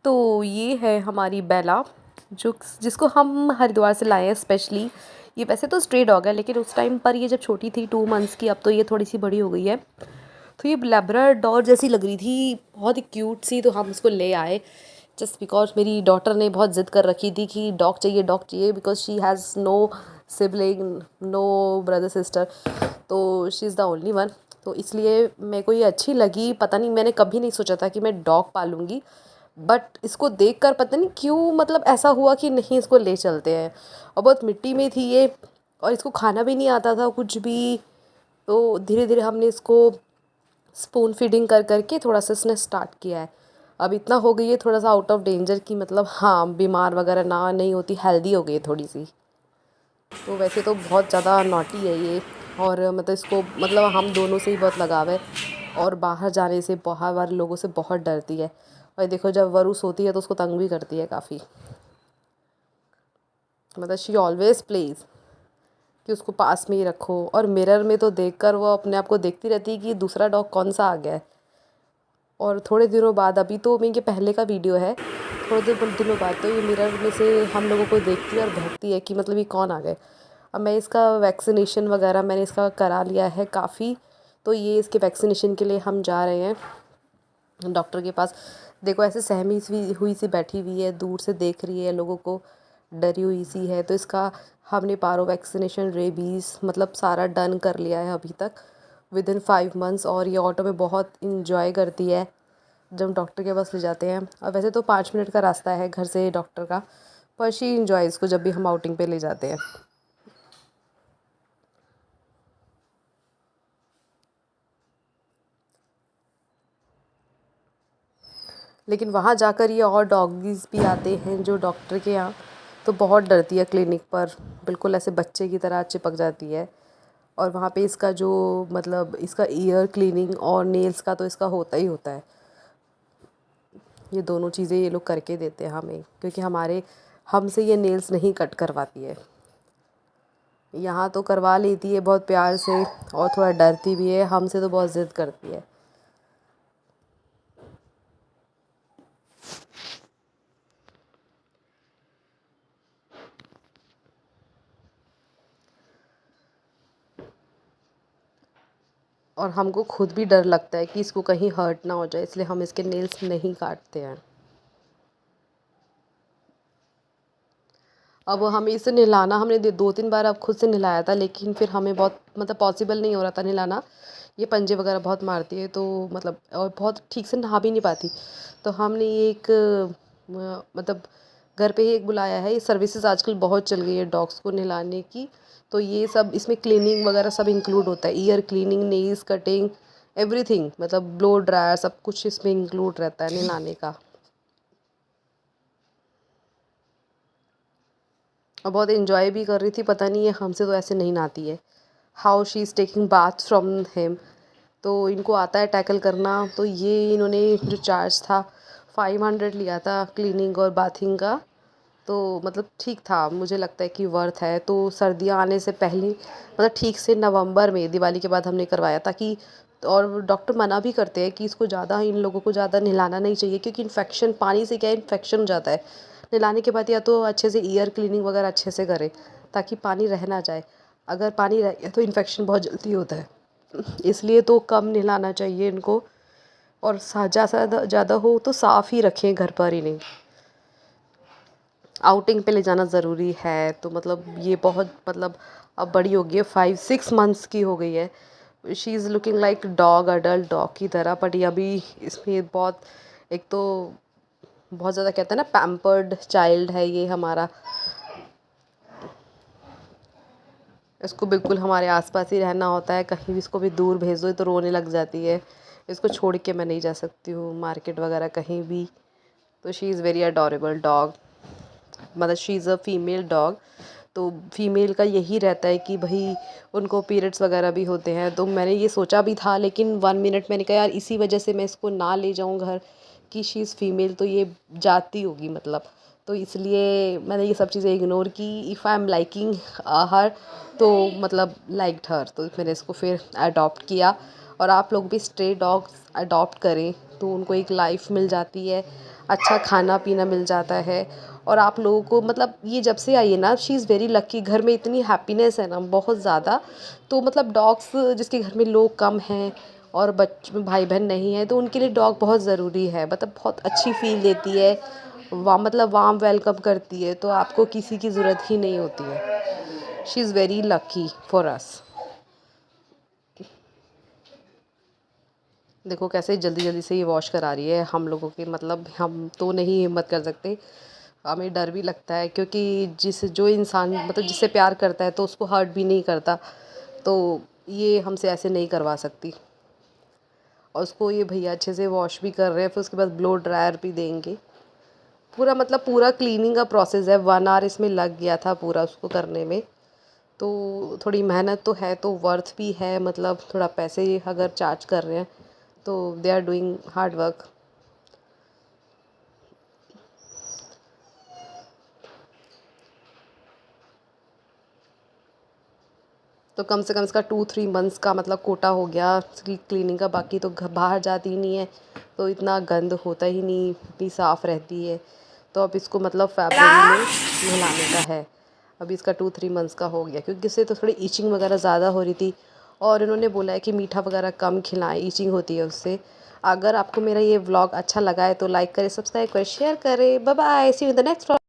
तो ये है हमारी बेला, जो जिसको हम हरिद्वार से लाए हैं स्पेशली। ये वैसे तो स्ट्रे डॉग है, लेकिन उस टाइम पर ये जब छोटी थी 2 मंथ्स की, अब तो ये थोड़ी सी बड़ी हो गई है। तो ये लैब्राडोर जैसी लग रही थी, बहुत ही क्यूट सी, तो हम उसको ले आए जस्ट बिकॉज मेरी डॉटर ने बहुत ज़िद कर रखी थी कि डॉग चाहिए because she has no sibling, no brother sister, तो she is the only one. तो इसलिए मेरे को ये अच्छी लगी। पता नहीं, मैंने कभी नहीं सोचा था कि मैं डॉग पालूंगी, बट इसको देखकर पता नहीं क्यों मतलब ऐसा हुआ कि नहीं, इसको ले चलते हैं। और बहुत मिट्टी में थी ये, और इसको खाना भी नहीं आता था कुछ भी। तो धीरे धीरे हमने इसको स्पून फीडिंग कर करके थोड़ा सा इसने स्टार्ट किया है। अब इतना हो गई है थोड़ा सा आउट ऑफ डेंजर की, मतलब हाँ, बीमार वगैरह ना नहीं होती, हेल्दी हो गई है थोड़ी सी। तो वैसे तो बहुत ज़्यादा नॉटी है ये, और मतलब इसको मतलब हम दोनों से ही बहुत लगाव है, और बाहर जाने से बाहर वाले लोगों से बहुत डरती है। और देखो, जब वरुस होती है तो उसको तंग भी करती है काफ़ी। मतलब शी ऑलवेज प्लेज कि उसको पास में ही रखो, और मिरर में तो देखकर वो अपने आप को देखती रहती है कि दूसरा डॉग कौन सा आ गया है। और थोड़े दिनों बाद, अभी तो ये पहले का वीडियो है, थोड़े दिनों बाद तो ये मिरर में से हम लोगों को देखती है और भौंकती है कि मतलब ये कौन आ गए। अब मैं इसका वैक्सीनेशन वगैरह मैंने इसका करा लिया है काफ़ी। तो ये इसके वैक्सीनेशन के लिए हम जा रहे हैं डॉक्टर के पास। देखो, ऐसे सहमी सी हुई सी बैठी हुई है, दूर से देख रही है लोगों को, डरी हुई सी है। तो इसका हमने पारो वैक्सीनेशन, रेबीज़ मतलब सारा डन कर लिया है अभी तक विदिन 5 मंथ्स। और ये ऑटो में बहुत इंजॉय करती है जब डॉक्टर के पास ले जाते हैं। और वैसे तो 5 मिनट का रास्ता है घर से डॉक्टर का, पर शी इंजॉय इसको जब भी हम आउटिंग पे ले जाते हैं। लेकिन वहाँ जाकर ये और डॉगीज़ भी आते हैं जो डॉक्टर के यहाँ, तो बहुत डरती है क्लिनिक पर, बिल्कुल ऐसे बच्चे की तरह चिपक जाती है। और वहाँ पे इसका जो मतलब इसका ईयर क्लीनिंग और नेल्स का तो इसका होता ही होता है। ये दोनों चीज़ें ये लोग करके देते हैं हमें, क्योंकि हमसे ये नेल्स नहीं कट करवाती है। यहाँ तो करवा लेती है बहुत प्यार से, और थोड़ा डरती भी है, हमसे तो बहुत ज़िद करती है। और हमको खुद भी डर लगता है कि इसको कहीं हर्ट ना हो जाए, इसलिए हम इसके नेल्स नहीं काटते हैं। अब हमें इसे नहलाना, हमने 2-3 बार अब खुद से नहलाया था, लेकिन फिर हमें बहुत मतलब पॉसिबल नहीं हो रहा था नहलाना। ये पंजे वगैरह बहुत मारती है, तो मतलब और बहुत ठीक से नहा भी नहीं पाती। तो हमने ये एक मतलब घर पे ही एक बुलाया है। ये सर्विसेज आजकल बहुत चल गई है डॉग्स को नहलाने की। तो ये सब इसमें क्लीनिंग वगैरह सब इंक्लूड होता है, year cleaning, nails cutting, everything, मतलब ब्लो ड्रायर, सब कुछ इसमें इंक्लूड रहता है नहलाने का। और बहुत इन्जॉय भी कर रही थी, पता नहीं है हमसे तो ऐसे नहीं नहाती है। How she is taking bath from him. तो इनको आता है टैकल करना। तो ये इन्होंने जो चार्ज था 500 लिया था क्लीनिंग और बाथिंग का। तो मतलब ठीक था, मुझे लगता है कि वर्थ है। तो सर्दियाँ आने से पहले मतलब ठीक से नवंबर में, दिवाली के बाद हमने करवाया, ताकि और डॉक्टर मना भी करते हैं कि इसको ज़्यादा, इन लोगों को ज़्यादा नहलाना नहीं चाहिए, क्योंकि इन्फेक्शन, पानी से क्या है, इन्फेक्शन हो जाता है। नहलाने के बाद या तो अच्छे से ईयर क्लीनिंग वगैरह अच्छे से करें, ताकि पानी रह ना जाए। अगर पानी रह गया तो इन्फेक्शन बहुत जल्दी होता है, इसलिए तो कम नहलाना चाहिए इनको। और ज़्यादा ज़्यादा हो तो साफ़ ही रखें घर पर, ही नहीं आउटिंग पे ले जाना ज़रूरी है। तो मतलब ये बहुत मतलब अब बड़ी हो गई है, 5-6 मंथ्स की हो गई है। She is looking like dog, adult dog की तरह, बट ये अभी इसमें बहुत, एक तो बहुत ज़्यादा कहते हैं ना, पैम्पर्ड चाइल्ड है ये हमारा। इसको बिल्कुल हमारे आसपास ही रहना होता है, कहीं भी इसको भी दूर भेज दो तो रोने लग जाती है। इसको छोड़ के मैं नहीं जा सकती हूँ मार्केट वगैरह कहीं भी। तो she is very adorable dog, मतलब she is a female dog. तो फीमेल का यही रहता है कि भाई उनको पीरियड्स वगैरह भी होते हैं। तो मैंने ये सोचा भी था, लेकिन 1 मिनट मैंने कहा यार इसी वजह से मैं इसको ना ले जाऊँ घर, कि शी इज़ फीमेल तो ये जाती होगी मतलब। तो इसलिए मैंने ये सब चीज़ें इग्नोर की। इफ़ आई एम लाइकिंग हर, तो मतलब लाइक्ड हर, तो मैंने इसको फिर अडॉप्ट किया। और आप लोग भी स्ट्रे डॉग्स अडॉप्ट करें, तो उनको एक लाइफ मिल जाती है। अच्छा खाना पीना मिल जाता है। और आप लोगों को मतलब ये जब से आई है ना, शी इज़ वेरी लकी, घर में इतनी हैप्पीनेस है ना बहुत ज़्यादा। तो मतलब डॉग्स जिसके घर में लोग कम हैं और भाई बहन नहीं है, तो उनके लिए डॉग बहुत ज़रूरी है। मतलब बहुत अच्छी फील देती है, मतलब वार्म वेलकम करती है, तो आपको किसी की ज़रूरत ही नहीं होती है। She is very lucky for us. देखो कैसे जल्दी जल्दी से ये वॉश करा रही है हम लोगों के, मतलब हम तो नहीं हिम्मत कर सकते, हमें डर भी लगता है, क्योंकि जो इंसान मतलब जिससे प्यार करता है तो उसको हर्ट भी नहीं करता, तो ये हमसे ऐसे नहीं करवा सकती। और उसको ये भैया अच्छे से वॉश भी कर रहे हैं, फिर उसके बाद ब्लो ड्रायर भी देंगे। पूरा मतलब पूरा क्लीनिंग का प्रोसेस है, 1 आवर इसमें लग गया था पूरा उसको करने में। तो थोड़ी मेहनत तो है, तो वर्थ भी है, मतलब थोड़ा पैसे अगर चार्ज कर रहे हैं तो they are doing hard work. तो कम से कम इसका 2-3 मंथ्स का मतलब कोटा हो गया इसकी क्लीनिंग का। बाकी तो बाहर जाती ही नहीं है, तो इतना गंद होता ही नहीं, इतनी साफ़ रहती है। तो अब इसको मतलब फैब्रवरी में नहलाने का है। अभी इसका 2-3 मंथ्स का हो गया, क्योंकि इससे तो थोड़ी ईचिंग वगैरह ज़्यादा हो रही थी। और इन्होंने बोला है कि मीठा वगैरह कम खिलाएं, ईचिंग होती है उससे। अगर आपको मेरा ये व्लॉग अच्छा लगा है तो लाइक करें, सब्सक्राइब करें, शेयर करें। Bye bye, see you in the next vlog.